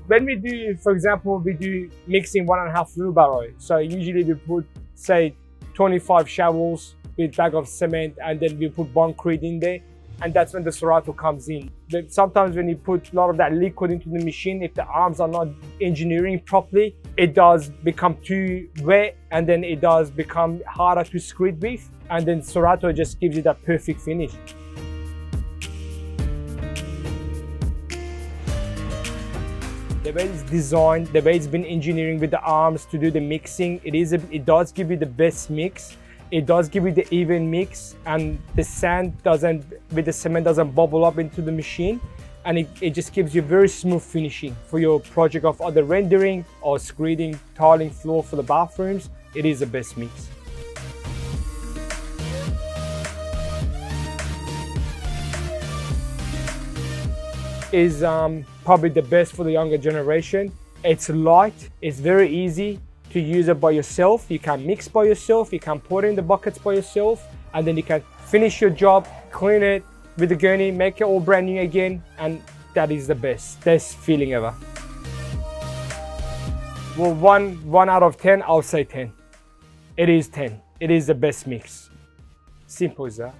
When we do, for example, we do mixing 1.5 wheelbarrow. So usually we put, say, 25 shovels with bag of cement, and then we put concrete in there. And that's when the Soroto comes in. But sometimes when you put a lot of that liquid into the machine, if the arms are not engineering properly, it does become too wet, and then it does become harder to screed with. And then Soroto just gives you that perfect finish. The way it's designed, the way it's been engineering with the arms to do the mixing, it does give you the best mix. It does give you the even mix, and the sand with the cement doesn't bubble up into the machine, and it just gives you very smooth finishing for your project of either rendering or screeding, tiling floor for the bathrooms. It is the best mix. Is probably the best for the younger generation. It's light, it's very easy to use it by yourself. You can mix by yourself, you can pour it in the buckets by yourself, and then you can finish your job, clean it with the gurney, make it all brand new again, and that is the best feeling ever. Well, one out of 10, I'll say 10. It is 10. It is the best mix. Simple as that.